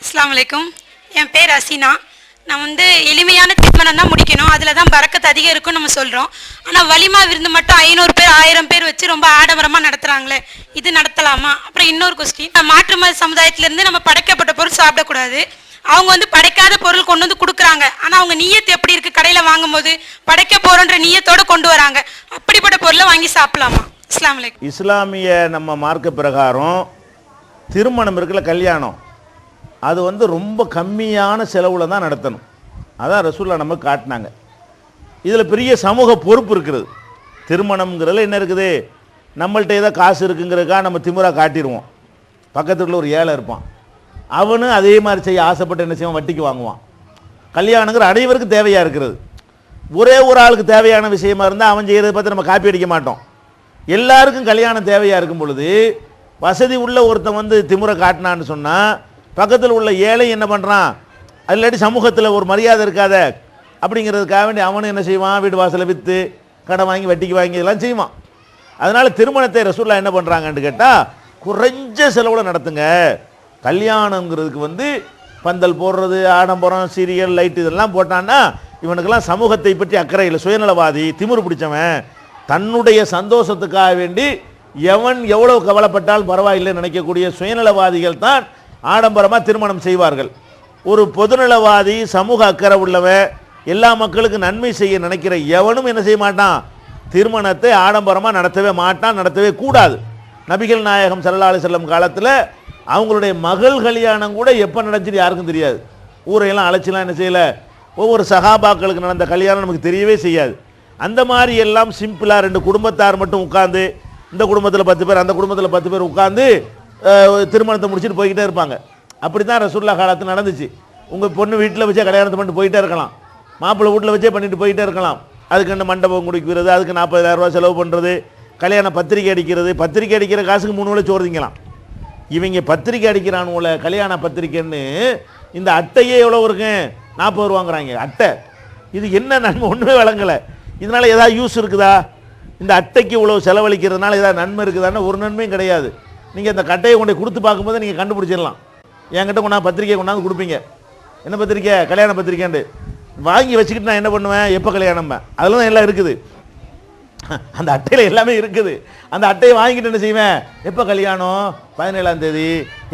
அஸ்ஸலாமு அலைக்கும். என் பேர் அசினா. நான் எளிமையான திருமணம் தான் முடிக்கணும், அதில் தான் பரக்கத்து அதிகம் இருக்குன்னு நம்ம சொல்கிறோம். ஆனால் வலிமா விருந்து மட்டும் 500 பேர் 1000 பேர் வச்சு ரொம்ப ஆடம்பரமாக நடத்துகிறாங்களே, இது நடத்தலாமா? அப்புறம் இன்னொரு கொஸ்டின், மாற்று மத சமுதாயத்திலேருந்து நம்ம படைக்கப்பட்ட பொருள் சாப்பிடக்கூடாது. அவங்க படைக்காத பொருள் கொண்டு கொடுக்குறாங்க. ஆனால் அவங்க நீயத்து எப்படி இருக்குது? கடையில் வாங்கும்போது படைக்க போகிறோன்ற நீயத்தோடு கொண்டு வராங்க. அப்படிப்பட்ட பொருளை வாங்கி சாப்பிடலாமா? அஸ்ஸலாமு அலைக்கும். இஸ்லாமிய நம்ம மார்க்க பிரகாரம் திருமணம் இருக்குல்ல, கல்யாணம், அது ரொம்ப கம்மியான செலவில் தான் நடத்தணும். அதான் ரசூலுல்லாஹ் நமக்கு காட்டினாங்க. இதில் பெரிய சமூக பொறுப்பு இருக்கிறது. திருமணம்ங்கிறதுல என்ன இருக்குது, நம்மள்ட்ட ஏதோ காசு இருக்குங்கிறதுக்காக நம்ம திமுறா காட்டிடுவோம். பக்கத்துக்குள்ள ஒரு ஏழை இருப்பான், அவனும் அதே மாதிரி செய்ய ஆசைப்பட்டு என்ன செய்வான், வட்டிக்கு வாங்குவான். கல்யாணங்கிற அனைவருக்கு தேவையாக இருக்கிறது. ஒரே ஒரு ஆளுக்கு தேவையான விஷயமா இருந்தால் அவன் செய்கிறத பார்த்து நம்ம காப்பி அடிக்க மாட்டோம். எல்லாருக்கும் கல்யாணம் தேவையாக இருக்கும் பொழுது வசதி உள்ள ஒருத்தன் திமுறை காட்டினான்னு சொன்னால் பக்கத்தில் உள்ள ஏழை என்ன பண்ணுறான், இல்லாட்டி சமூகத்தில் ஒரு மரியாதை இருக்காத அப்படிங்கிறதுக்காக வேண்டி அவனும் என்ன செய்வான், வீடு வாசலை விற்று கடன் வாங்கி வட்டிக்கு வாங்கி இதெல்லாம் செய்வான். அதனால் திருமணத்தை ரசூலுல்லாஹ் என்ன பண்ணுறாங்கன்னு கேட்டால், குறைஞ்ச செலவில் நடத்துங்க. கல்யாணங்கிறதுக்கு பந்தல் போடுறது, ஆடம்பரம், சீரியல், லைட் இதெல்லாம் போட்டான்னா இவனுக்கெல்லாம் சமூகத்தை பற்றி அக்கறை இல்லை, சுயநலவாதி, திமிரு பிடிச்சவன். தன்னுடைய சந்தோஷத்துக்காக வேண்டி எவன் எவ்வளவு கவலைப்பட்டால் பரவாயில்லைன்னு நினைக்கக்கூடிய சுயநலவாதிகள் தான் ஆடம்பரமாக திருமணம் செய்வார்கள். ஒரு பொதுநலவாதி, சமூக அக்கறை உள்ளவன், எல்லா மக்களுக்கும் நன்மை செய்ய நினைக்கிற எவனும் என்ன செய்ய மாட்டான், திருமணத்தை ஆடம்பரமாக நடத்தவே மாட்டான், நடத்தவே கூடாது. நபிகள் நாயகம் ஸல்லல்லாஹு அலைஹி வஸல்லம் காலத்தில் அவங்களுடைய மகள் கல்யாணம் கூட எப்போ நடந்துச்சு யாருக்கும் தெரியாது. ஊரையெல்லாம் அழைச்சிலாம் என்ன செய்யலை, ஒவ்வொரு சஹாபாக்களுக்கு நடந்த கல்யாணம் நமக்கு தெரியவே செய்யாது. அந்த மாதிரி எல்லாம் சிம்பிளாக 2 குடும்பத்தார் மட்டும் உட்காந்து, இந்த குடும்பத்தில் 10 பேர் அந்த குடும்பத்தில் 10 பேர் உட்காந்து திருமணத்தை முடிச்சுட்டு போய்கிட்டே இருப்பாங்க. அப்படி தான் ரசூலுல்லாஹ் காலத்தில் நடந்துச்சு. உங்கள் பொண்ணு வீட்டில் வச்சே கல்யாணத்தை பண்ணிட்டு போயிட்டே இருக்கலாம், மாப்பிள்ளை வீட்டில் வச்சே பண்ணிட்டு போயிட்டே இருக்கலாம். அதுக்கு மண்டபம் குடிக்கிறது, அதுக்கு 40,000 ரூபா செலவு பண்ணுறது, கல்யாண பத்திரிக்கை அடிக்கிறது, பத்திரிக்கை அடிக்கிற காசுக்கு 3 வேளை சோறு திங்கலாம். இவங்க பத்திரிக்கை அடிக்கிறானுல கல்யாண பத்திரிக்கைன்னு இந்த அட்டையே எவ்வளோ இருக்கு, 40 ரூபாங்கிறாங்க அட்டை. இது என்ன நன்மை ஒன்றுமே விளங்கலை. இதனால் ஏதாவது யூஸ் இருக்குதா? இந்த அட்டைக்கு இவ்வளோ செலவழிக்கிறதுனால ஏதாவது நன்மை இருக்குதான்னு ஒரு நன்மையும் கிடையாது. நீங்கள் இந்த கட்டையை கொண்டு கொடுத்து பார்க்கும்போது நீங்கள் கண்டுபிடிச்சிடலாம். என்கிட்ட கொண்டாந்து பத்திரிக்கை கொண்டாந்து கொடுப்பீங்க, என்ன பத்திரிக்கை, கல்யாண பத்திரிக்கைண்டு வாங்கி வச்சுக்கிட்டு நான் என்ன பண்ணுவேன், எப்போ கல்யாணம், அதில் தான் எல்லாம் இருக்குது. அந்த அட்டையில் எல்லாமே இருக்குது. அந்த அட்டையை வாங்கிட்டு என்ன செய்வேன், எப்போ கல்யாணம், 17ஆம் தேதி,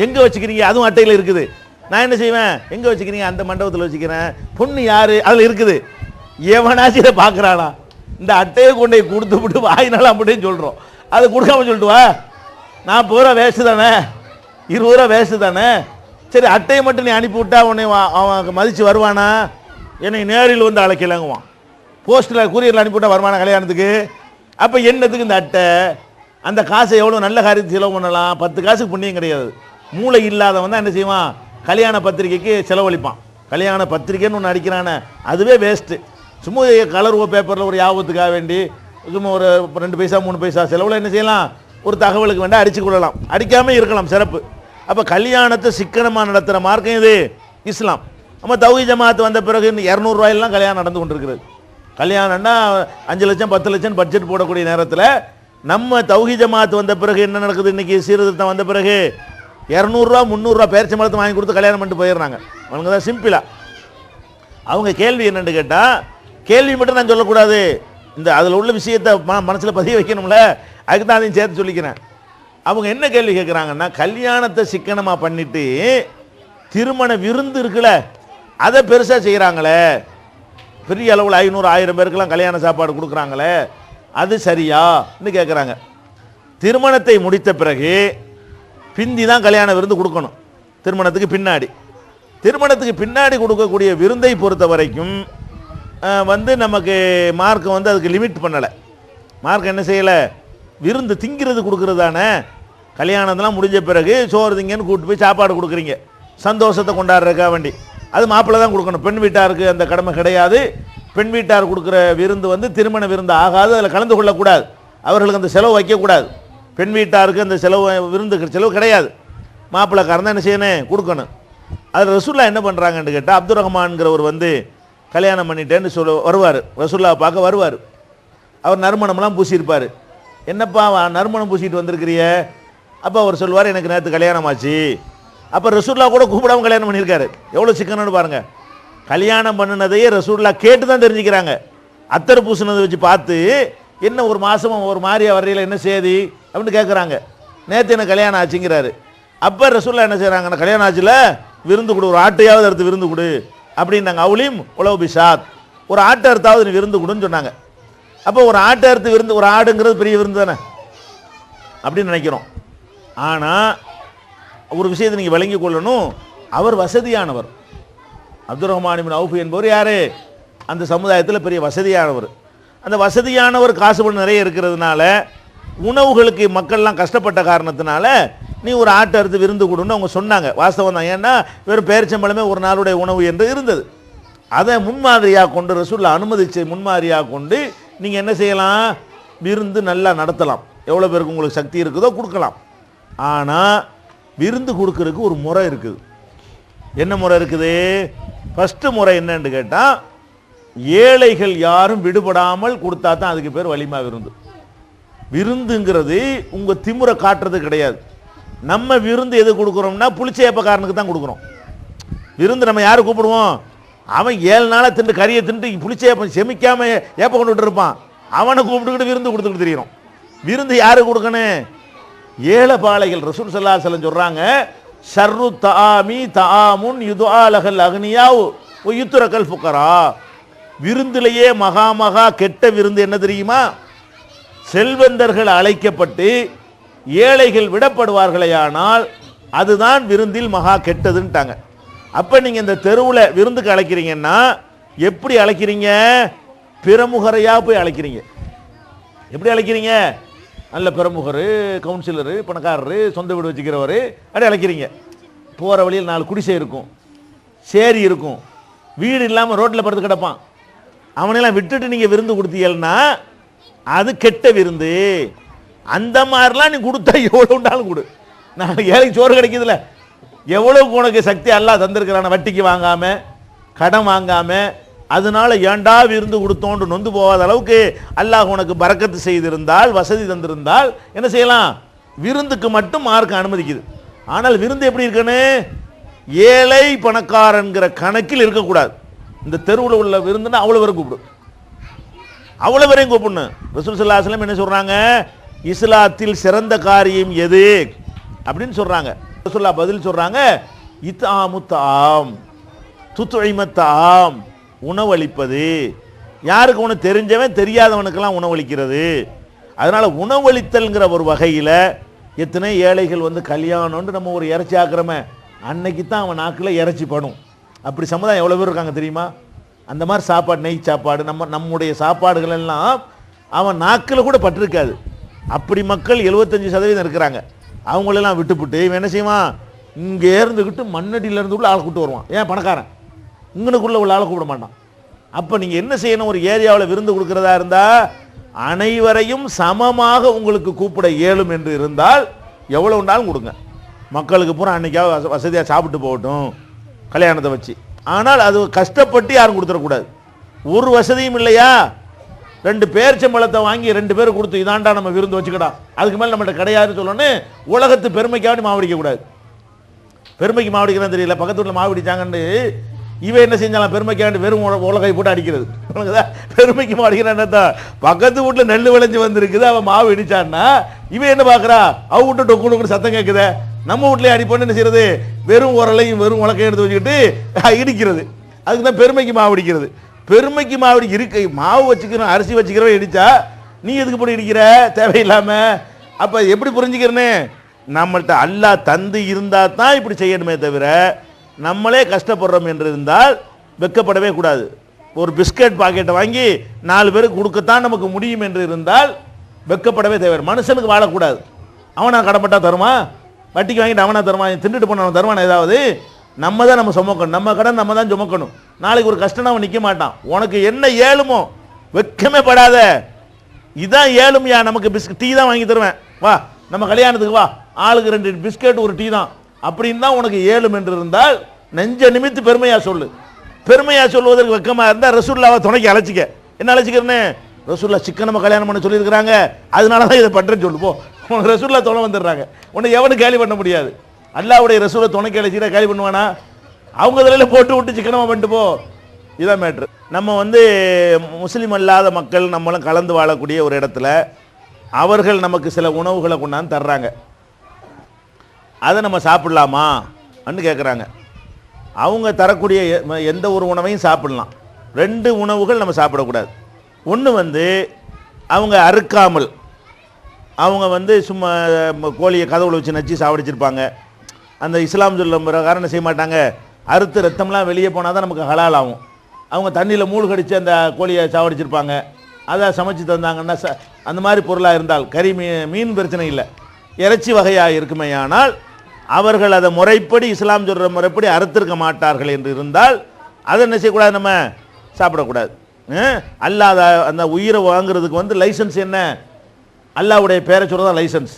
எங்கே வச்சுக்கிறீங்க, அதுவும் அட்டையில் இருக்குது. நான் என்ன செய்வேன், எங்கே வச்சுக்கிறீங்க, அந்த மண்டபத்தில் வச்சுக்கிறேன், பொண்ணு யார், அதில் இருக்குது. எவனாச்சும் இதை பார்க்குறானா? இந்த அட்டையை கொண்டு கொடுத்து விட்டு வாயினால அப்படின்னு சொல்கிறோம், அதை கொடுக்காம சொல்லிட்டு வா, 40 ரூபா வேஸ்ட்டு தானே, 20 ரூபா வேஸ்ட்டு தானே, சரி அட்டையை மட்டும் நீ அனுப்பிவிட்டா உன்னை அவன் மதித்து வருவானா? என்னை நேரில் அழைக்கலங்குவான், போஸ்ட்டில் கூரியரில் அனுப்பிவிட்டா வருவானா கல்யாணத்துக்கு? அப்போ என்னத்துக்கு இந்த அட்டை? அந்த காசை எவ்வளோ நல்ல காரியத்துக்கு செலவு பண்ணலாம், 10 காசுக்கு புண்ணியம் கிடையாது. மூளை இல்லாதவன் தான் என்ன செய்வான், கல்யாண பத்திரிக்கைக்கு செலவழிப்பான். கல்யாண பத்திரிக்கைன்னு ஒன்று அடிக்கிறானே அதுவே வேஸ்ட்டு. சும்மா கலர் பேப்பரில் ஒரு யாபத்துக்காக வேண்டி சும்மா ஒரு 2 பைசா 3 பைசா செலவில் என்ன செய்யலாம், ஒரு தகவலுக்கு வேண்டாம் அடித்து கொள்ளலாம், அடிக்காமல் இருக்கலாம், சிறப்பு. அப்போ கல்யாணத்தை சிக்கனமாக நடத்துகிற மார்க்கம் இது இஸ்லாம். நம்ம தௌஹீத் ஜமாத் வந்த பிறகு 200 ரூபாயெல்லாம் கல்யாணம் நடந்து கொண்டிருக்கிறது. கல்யாணம்னா 5 லட்சம் 10 லட்சம் பட்ஜெட் போடக்கூடிய நேரத்தில் நம்ம தௌஹீத் ஜமாத் வந்த பிறகு என்ன நடக்குது, இன்றைக்கி சீர்திருத்தம் வந்த பிறகு 200 ரூபா 300 ரூபா பேரிச்சை மரத்தை வாங்கி கொடுத்து கல்யாணம் பண்ணிட்டு போயிடுறாங்க. அவங்க தான் சிம்பிளாக. அவங்க கேள்வி என்னென்னு கேட்டால், கேள்வி மட்டும் நான் சொல்லக்கூடாது, இந்த அதில் உள்ள விஷயத்தை மனசில் பதிய வைக்கணும்ல, அதுக்கு தான் அதையும் சேர்த்து சொல்லிக்கிறேன். அவங்க என்ன கேள்வி கேட்குறாங்கன்னா, கல்யாணத்தை சிக்கனமாக பண்ணிவிட்டு திருமண விருந்து இருக்குல்ல அதை பெருசாக செய்கிறாங்களே, பெரிய அளவில் 500 1000 பேருக்கெல்லாம் கல்யாண சாப்பாடு கொடுக்குறாங்களே, அது சரியான்னு கேட்குறாங்க. திருமணத்தை முடித்த பிறகு பிந்தி தான் கல்யாண விருந்து கொடுக்கணும். திருமணத்துக்கு பின்னாடி கொடுக்கக்கூடிய விருந்தை பொறுத்த வரைக்கும் நமக்கு மார்க்கம் அதுக்கு லிமிட் பண்ணலை. மார்க்கம் என்ன செய்யலை, விருந்து திங்கிறது கொடுக்குறது தானே. கல்யாணத்தெல்லாம் முடிஞ்ச பிறகு சோறு திங்கன்னு கூப்பிட்டு போய் சாப்பாடு கொடுக்குறீங்க, சந்தோஷத்தை கொண்டாடுறதுக்காக வேண்டி, அது மாப்பிள்ளை தான் கொடுக்கணும், பெண் வீட்டாருக்கு அந்த கடமை கிடையாது. பெண் வீட்டார் கொடுக்குற விருந்து திருமண விருந்து ஆகாது, அதில் கலந்து கொள்ளக்கூடாது, அவர்களுக்கு அந்த செலவு வைக்கக்கூடாது. பெண் வீட்டாருக்கு அந்த செலவு விருந்துக்கு செலவு கிடையாது, மாப்பிள்ளைக்காரன் தான் என்ன செய்யணும், கொடுக்கணும். அது ரசூலுல்லாஹ் என்ன பண்ணுறாங்கன்னு கேட்டால், அப்துல் ரஹ்மான்கிறவர் கல்யாணம் பண்ணிட்டேன்னு வருவார், ரசூலுல்லாஹ் பார்க்க வருவார். அவர் நறுமணம்லாம் பூசியிருப்பார். என்னப்பா நறுமணம் பூசிட்டு வந்திருக்கிறிய? அப்போ அவர் சொல்லுவார், எனக்கு நேற்று கல்யாணம் ஆச்சு, அப்போ ரசூல்லா கூட கூப்பிடாம கல்யாணம் பண்ணியிருக்காரு. எவ்வளோ சிக்கனன்னு பாருங்க. கல்யாணம் பண்ணினதையே ரசூல்லா கேட்டு தான் தெரிஞ்சுக்கிறாங்க. அத்தர் பூசினதை வச்சு பார்த்து என்ன ஒரு மாதம் ஒரு மாதிரியா வரையில் என்ன செய்தி அப்படின்னு கேட்குறாங்க. நேற்று என்ன கல்யாணம் ஆச்சுங்கிறாரு. அப்போ ரசூல்லா என்ன செய்கிறாங்கன்னா, கல்யாணம் ஆச்சுல விருந்து கொடு, ஒரு ஆட்டையாவது அறுத்து விருந்து கொடு அப்படின்னாங்க. அவுலிம் உலவு பிஷாத், ஒரு ஆட்டை அறுத்தாவது நீ விருந்து கொடுன்னு சொன்னாங்க. அப்போ ஒரு ஆட்டை அறுத்து விருந்து, ஒரு ஆடுங்கிறது பெரிய விருந்து தானே அப்படின்னு நினைக்கிறோம். ஆனால் ஒரு விஷயத்தை நீங்கள் விளங்கி கொள்ளணும், அவர் வசதியானவர். அப்துல் ரஹ்மான் இப்னு அவுஃப் என்பவர் யார்? அந்த சமுதாயத்தில் பெரிய வசதியானவர். அந்த வசதியானவர் காசு பணம் நிறைய இருக்கிறதுனால, உணவுகளுக்கு மக்கள்லாம் கஷ்டப்பட்ட காரணத்தினால நீ ஒரு ஆட்டை அறுத்து விருந்து கொடுன்னு அவங்க சொன்னாங்க. வாஸ்தவம் தான். ஏன்னா வெறும் பேரிச்சம்பழமே ஒரு நாளுடைய உணவு என்று இருந்தது. அதை முன்மாதிரியாக கொண்டு ரசூல்லா அனுமதிச்சு முன்மாதிரியாக கொண்டு நீங்கள் என்ன செய்யலாம், விருந்து நல்லா நடத்தலாம். எவ்வளோ பேருக்கு உங்களுக்கு சக்தி இருக்குதோ கொடுக்கலாம். ஆனால் விருந்து கொடுக்கறதுக்கு ஒரு முறை இருக்குது. என்ன முறை இருக்குது? ஃபஸ்ட்டு முறை என்னன்னு கேட்டால், ஏழைகள் யாரும் விடுபடாமல் கொடுத்தா தான் அதுக்கு பேர் வலிமா விருந்து. விருந்துங்கிறது உங்கள் திமுறை காட்டுறது கிடையாது. நம்ம விருந்து எது கொடுக்குறோம்னா புளிச்சேப்பக்காரனுக்கு தான் கொடுக்குறோம். விருந்து நம்ம யாரை கூப்பிடுவோம்? அவன் 7 நாளாக திண்டு கறியை திண்டு புளிச்சேப்பம் செமிக்காம ஏப்ப கொண்டுட்டு இருப்பான். அவனை கூப்பிட்டுக்கிட்டு விருந்து கொடுத்துக்கிட்டு தெரியும். விருந்து யாரு கொடுக்கணும்? ஏழை பாளைகள். ரசூல் ஸல்லல்லாஹு அலைஹி வஸல்லம் சொல்றாங்க, ஷர்ரு தஆமி தஆமுன் யுதுஆலஹல் அக்னியாவு வ யுத்ரகல் ஃபுகரா. விருந்திலேயே மகா மகா கெட்ட விருந்து என்ன தெரியுமா? செல்வந்தர்கள் அழைக்கப்பட்டு ஏழைகள் விடப்படுவார்களேயானால் அதுதான் விருந்தில் மகா கெட்டதுன்ட்டாங்க. அப்போ நீங்கள் இந்த தெருவில் விருந்துக்கு அழைக்கிறீங்கன்னா எப்படி அழைக்கிறீங்க? பிரமுகரையாக போய் அழைக்கிறீங்க. எப்படி அழைக்கிறீங்க? நல்ல பிரமுகர், கவுன்சிலரு, பணக்காரரு, சொந்த வீடு வச்சுக்கிறவர் அப்படி அழைக்கிறீங்க. போகிற வழியில் 4 குடிசை இருக்கும், சேரி இருக்கும், வீடு இல்லாமல் ரோட்டில் படுத்து கிடப்பான். அவனெல்லாம் விட்டுட்டு நீங்கள் விருந்து கொடுத்தீங்கன்னா அது கெட்ட விருந்து. அந்த மாதிரிலாம் நீ கொடுத்தா எவ்வளோ உண்டாலும் கொடு. நான் ஏழைக்கு சோறு கிடைக்குதுல்ல, எவ்வளோக்கு உனக்கு சக்தி அல்லாஹ் தந்திருக்கிறான, வட்டிக்கு வாங்காமல் கடன் வாங்காமல். அதனால ஏண்டா விருந்து கொடுத்தோன்னு நொந்து போகாத அளவுக்கு அல்லாஹ் உனக்கு பரக்கத்து செய்திருந்தால், வசதி தந்திருந்தால் என்ன செய்யலாம்? விருந்துக்கு மட்டும் மார்க்க அனுமதிக்குது. ஆனால் விருந்து எப்படி இருக்கணும்? ஏழை பணக்காரங்கிற கணக்கில் இருக்கக்கூடாது. இந்த தெருவில் உள்ள விருந்துன்னா அவ்வளோ பேரும் கூப்பிடு, அவ்வளோ பேரையும் கூப்பிடணும். ரசூல் ஸல்லல்லாஹு அலைஹி வஸல்லம் என்ன சொல்கிறாங்க? இஸ்லாத்தில் சிறந்த காரியம் எது அப்படின்னு சொல்கிறாங்க. ரசூலுல்லாஹ் பதில் சொல்கிறாங்க, இத்ஆமு தஆம் துத்இமத் தஆம், உணவளிப்பது. யாருக்கு உனக்கு தெரிஞ்சவன் தெரியாதவனுக்கெல்லாம் உணவளிக்கிறது. அதனால் உணவளித்தல்ங்கிற ஒரு வகையில் எத்தனை ஏழைகள் வந்து கல்யாணம்னு நம்ம ஒரு இறைச்சி ஆக்குறோமே, அன்னைக்கு தான் அவன் நாக்கில் இறைச்சி படும். அப்படி சமுதாயம் எவ்வளோ பேர் இருக்காங்க தெரியுமா? அந்த மாதிரி சாப்பாடு, நெய் சாப்பாடு, நம்முடைய சாப்பாடுகள் எல்லாம் அவன் நாக்கில் கூட பட்டிருக்காது. அப்படி மக்கள் 75% இருக்கிறாங்க. அவங்களெல்லாம் விட்டுப்புட்டு இவன் என்ன செய்வான்? இங்கே இருந்துக்கிட்டு மண்ணடியிலேருந்து உள்ள ஆளை கூப்பிட்டு வருவான். ஏன்? பணக்காரன். இங்கனுக்குள்ளே உள்ள ஆளை கூப்பிட மாட்டான். அப்போ நீங்கள் என்ன செய்யணும்? ஒரு ஏரியாவில் விருந்து கொடுக்குறதா இருந்தால் அனைவரையும் சமமாக உங்களுக்கு கூப்பிட இயலும் என்று இருந்தால் எவ்வளோ உண்டாலும் கொடுங்க. மக்களுக்கு பூரா அன்னைக்காவது வசதியாக சாப்பிட்டு போகட்டும் கல்யாணத்தை வச்சு. ஆனால் அது கஷ்டப்பட்டு யாரும் கொடுத்துடக்கூடாது. ஒரு வசதியும் இல்லையா, 2 பேரிச்சம்பழத்தை வாங்கி 2 பேர் கொடுத்து இதாண்டா நம்ம விருந்து வச்சுக்கடா, அதுக்கு மேலே நம்மகிட்ட கிடையாதுன்னு சொல்லணும். உலகத்து பெருமைக்காக மாவடிக்கக்கூடாது. பெருமைக்கு மாவடிக்கிறான்னு தெரியல, பக்கத்து வீட்டில் மாவடிச்சாங்கன்னு இவன் என்ன செஞ்சாலும் பெருமைக்காண்டி வெறும் உலகை போட்டு அடிக்கிறது. பெருமைக்கு மாவடிக்கிறான். பக்கத்து வீட்டில் நெல் விளைஞ்சு வந்திருக்குது, அவன் மாவு இடிச்சான்னா இவன் என்ன பார்க்குறா? அவ விட்டு டொக்கு சத்தம் கேட்குத, நம்ம வீட்லேயே அடிப்போன்னு என்ன செய்யறது? வெறும் உரலையும் வெறும் உலக்கையும் எடுத்து வச்சுக்கிட்டு இடிக்கிறது. அதுக்கு தான் பெருமைக்கு மாவு இடிக்கிறது. பெருமைக்கு மாவு இருக்க மாவு வச்சுக்கிறோம், அரிசி வச்சுக்கிறோம் இடிச்சா நீ எதுக்கு போட்டு இடிக்கிற தேவையில்லாமல்? அப்போ எப்படி புரிஞ்சுக்கிறனே? நம்மள்கிட்ட அல்லாஹ் தந்து இருந்தால் தான் இப்படி செய்யணுமே தவிர நம்மளே கஷ்டப்படுறோம் என்று இருந்தால் வெக்கப்படவே கூடாது. ஒரு பிஸ்கட் பாக்கெட்டை வாங்கி 4 பேருக்கு கொடுக்கத்தான் நமக்கு முடியும் என்று இருந்தால் வெக்கப்படவே தேவை. மனுஷனுக்கு வாழக்கூடாது. அவனா கடன்பட்டா தருமா? வட்டிக்கு வாங்கிட்டு அவனா தருமா? திண்டுட்டு போனவன் தருவான் ஏதாவது? நம்ம தான் நம்ம சுமக்கணும். நம்ம கடன் நம்ம தான் சுமக்கணும். நாளைக்கு ஒரு கஷ்டம் அவன் நிற்க மாட்டான். உனக்கு என்ன ஏழுமோ வெக்கமே படாத, இதான் ஏழுமையா, நமக்கு டீ தான் வாங்கி தருவேன், வா நம்ம கல்யாணத்துக்கு வா, ஆளுக்கு 2 பிஸ்கட் ஒரு டீ தான் அப்படின்னு தான் உனக்கு ஏழும் என்று இருந்தால் நெஞ்ச நிமித்து பெருமையா சொல்லு. பெருமையா சொல்வதற்கு வெக்கமா இருந்தால் ரசூலுல்லாவை துணைக்கு அழைச்சிக்க. என்ன அழைச்சிக்கிறேன்னு? ரசூலுல்லா சிக்கனமா கல்யாணம் பண்ண சொல்லியிருக்கிறாங்க, அதனால தான் இதை பண்றேன்னு சொல்லு. போ, உனக்கு ரசூலுல்லா துணை வந்துடுறாங்க. உன்னை எவனும் கேலி பண்ண முடியாது. அல்லாஹ்வுடைய ரசூலை துணைக்கு அழைச்சிட்டா கேள்வி பண்ணுவானா? அவங்க தலையில் போட்டு விட்டு சிக்கனமாக பண்ணிட்டு போ. இதான் மேட்ரு. நம்ம வந்து முஸ்லீம் அல்லாத மக்கள் நம்மளும் கலந்து வாழக்கூடிய ஒரு இடத்துல அவர்கள் நமக்கு சில உணவுகளை கொண்டாந்து தர்றாங்க. அதை நம்ம சாப்பிடலாமா அன்னு கேட்குறாங்க. அவங்க தரக்கூடிய எந்த ஒரு உணவையும் சாப்பிடலாம். 2 உணவுகள் நம்ம சாப்பிடக்கூடாது. ஒன்று வந்து அவங்க அறுக்காமல், அவங்க வந்து சும்மா கோழியை கதவுல வச்சு நச்சு சாவடிச்சிருப்பாங்க. அந்த இஸ்லாம் சொல்ல பிரகாரம் என்ன செய்ய மாட்டாங்க, அறுத்து ரத்தம்லாம் வெளியே போனால் தான் நமக்கு ஹலால் ஆகும். அவங்க தண்ணியில் மூழ்கடிச்சு அந்த கோழியை சாவடிச்சிருப்பாங்க. அதை சமைச்சு தந்தாங்கன்னா அந்த மாதிரி பொருளாக இருந்தால், கறி மீன் பிரச்சனை இல்லை, இறைச்சி வகையாக இருக்குமேயானால் அவர்கள் அதை முறைப்படி இஸ்லாம் சொல்கிற முறைப்படி அறுத்திருக்க மாட்டார்கள் என்று இருந்தால் அதை என்ன செய்யக்கூடாது, நம்ம சாப்பிடக்கூடாது. அல்லாத அந்த உயிரை வாங்குறதுக்கு வந்து லைசன்ஸ் என்ன? அல்லாஹ்வுடைய பேரை சொல்கிறதா லைசன்ஸ்.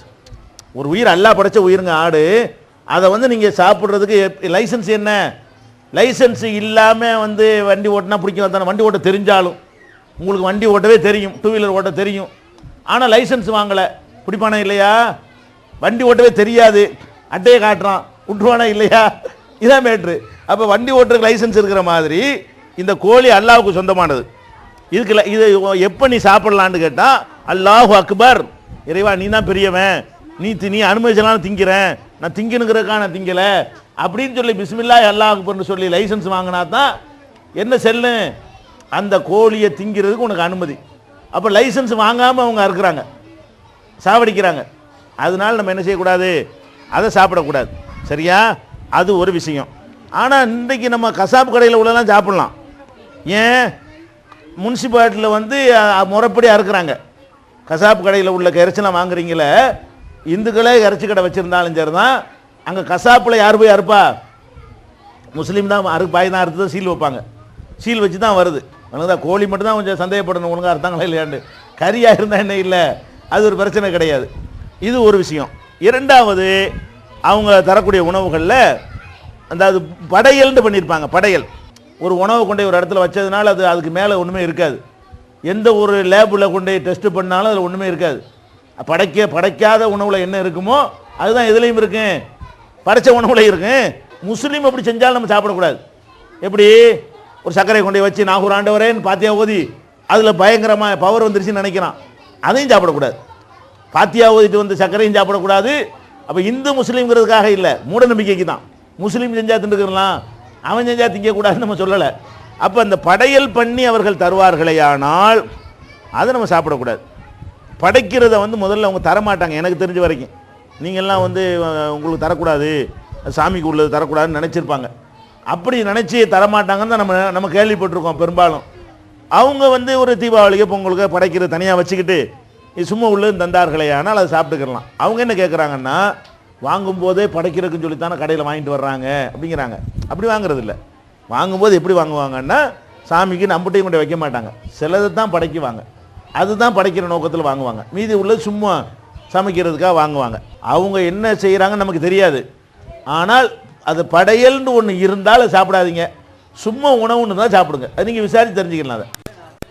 ஒரு உயிர் அல்லாஹ் படைச்ச உயிருங்க ஆடு, அதை வந்து நீங்கள் சாப்பிட்றதுக்கு லைசன்ஸ் என்ன? லைசன்ஸ் இல்லாமல் வந்து வண்டி ஓட்டினா பிடிக்கும் தானே. வண்டி ஓட்ட தெரிஞ்சாலும், உங்களுக்கு வண்டி ஓட்டவே தெரியும், 2 வீலர் ஓட்ட தெரியும், ஆனால் லைசன்ஸ் வாங்கலை, பிடிப்பானா இல்லையா? வண்டி ஓட்டவே தெரியாது, அட்டையை காட்டுறான், விட்டுருவானா இல்லையா? இதான் மேட்ரு. அப்போ வண்டி ஓட்டுறதுக்கு லைசன்ஸ் இருக்கிற மாதிரி இந்த கோழி அல்லாஹ்வுக்கு சொந்தமானது. இதுக்கு இது எப்போ நீ சாப்பிடலான்னு கேட்டால், அல்லாஹு அக்பர், இறைவா நீ தான் பெரியவன், நீ அனுமதிச்சலாம் திங்கிறேன், நான் திங்கணுங்கிறதுக்காக நான் திங்கலை அப்படின்னு சொல்லி பிஸ்மில்லாஹ் அல்லாஹ் அக்பர்னு சொல்லி லைசன்ஸ் வாங்கினா தான் என்ன செல்லு, அந்த கோழியை திங்கிறதுக்கு உனக்கு அனுமதி. அப்போ லைசன்ஸ் வாங்காமல் அவங்க அறுக்கிறாங்க, சாவடிக்கிறாங்க. அதனால நம்ம என்ன செய்யக்கூடாது, அதை சாப்பிடக்கூடாது. சரியா? அது ஒரு விஷயம். ஆனால் இன்றைக்கு நம்ம கசாப்பு கடையில் உள்ளலாம் சாப்பிட்லாம். ஏன்? முனிசிபாலிட்டியில் வந்து முறைப்படி அறுக்கிறாங்க. கசாப்பு கடையில் உள்ள இறைச்சிலாம் வாங்குறீங்களே, இந்துக்களே இறைச்சி கடை வச்சுருந்தாலும் சரி தான், அங்கே கசாப்பில் யார் போய் அறுப்பா? முஸ்லீம் தான் பாய் தான் அறுத்து தான் சீல் வைப்பாங்க. சீல் வச்சு தான் வருது. அதனால கோழி மட்டும் தான் கொஞ்சம் சந்தேகப்படணும், ஒழுங்காக அறுத்தாங்களா இல்லையாண்டு. கறியாக இருந்தால் என்ன இல்லை, அது ஒரு பிரச்சனை கிடையாது. இது ஒரு விஷயம். இரண்டாவது, அவங்க தரக்கூடிய உணவுகளில் அதாவது படையல்னு பண்ணியிருப்பாங்க. படையல் ஒரு உணவு கொண்டு ஒரு இடத்துல வச்சதுனால அதுக்கு மேலே ஒன்றுமே இருக்காது. எந்த ஒரு லேபில் கொண்டு டெஸ்ட் பண்ணாலும் அதில் ஒன்றுமே இருக்காது. படைக்காத உணவில் என்ன இருக்குமோ அதுதான் எதுலேயும் இருக்கு, படைச்ச உணவுல இருக்கு. முஸ்லீம் அப்படி செஞ்சாலும் நம்ம சாப்பிடக்கூடாது. எப்படி? ஒரு சர்க்கரை கொண்டு வச்சு நாகூர் ஆண்டவரேன்னு பாத்தியா ஓதி அதில் பயங்கரமாக பவர் வந்துருச்சுன்னு நினைக்கிறான், அதையும் சாப்பிடக்கூடாது. பாத்தியா ஓதிட்டு வந்து சர்க்கரையும் சாப்பிடக்கூடாது. அப்போ இந்து முஸ்லீம்ங்கிறதுக்காக இல்லை, மூட நம்பிக்கைக்கு தான். முஸ்லீம் செஞ்சா திண்டுக்கலாம், அவன் செஞ்சா திங்கக்கூடாதுன்னு நம்ம சொல்லலை. அப்போ அந்த படையல் பண்ணி அவர்கள் தருவார்களேயானால் அதை நம்ம சாப்பிடக்கூடாது. படைக்கிறத வந்து முதல்ல அவங்க தரமாட்டாங்க, எனக்கு தெரிஞ்ச வரைக்கும். நீங்கள்லாம் வந்து உங்களுக்கு தரக்கூடாது, சாமிக்கு உள்ளது தரக்கூடாதுன்னு நினச்சிருப்பாங்க. அப்படி நினச்சி தரமாட்டாங்கன்னு தான் நம்ம கேள்விப்பட்டிருக்கோம் பெரும்பாலும். அவங்க வந்து ஒரு தீபாவளிக்கு பொங்கலுக்கு படைக்கிறது தனியாக வச்சுக்கிட்டு இது சும்மா உள்ளது தந்தார்களே, ஆனால் அதை சாப்பிட்டுக்கலாம். அவங்க என்ன கேட்குறாங்கன்னா, வாங்கும்போதே படைக்கிறதுக்குன்னு சொல்லித்தானே கடையில் வாங்கிட்டு வர்றாங்க அப்படிங்கிறாங்க. அப்படி வாங்குறது இல்லை. வாங்கும்போது எப்படி வாங்குவாங்கன்னா, சாமிக்கு நம்பட்டையும் கொண்டு வைக்க மாட்டாங்க, சிலதை தான் படைக்குவாங்க, அதுதான் படைக்கிற நோக்கத்தில் வாங்குவாங்க. மீதி உள்ளது சும்மா சமைக்கிறதுக்காக வாங்குவாங்க. அவங்க என்ன செய்கிறாங்கன்னு நமக்கு தெரியாது. ஆனால் அது படையல்னு ஒன்று இருந்தாலும் சாப்பிடாதீங்க, சும்மா உணவுன்னு தான் சாப்பிடுங்க. அது நீங்கள் விசாரித்து தெரிஞ்சுக்கலாம். அதை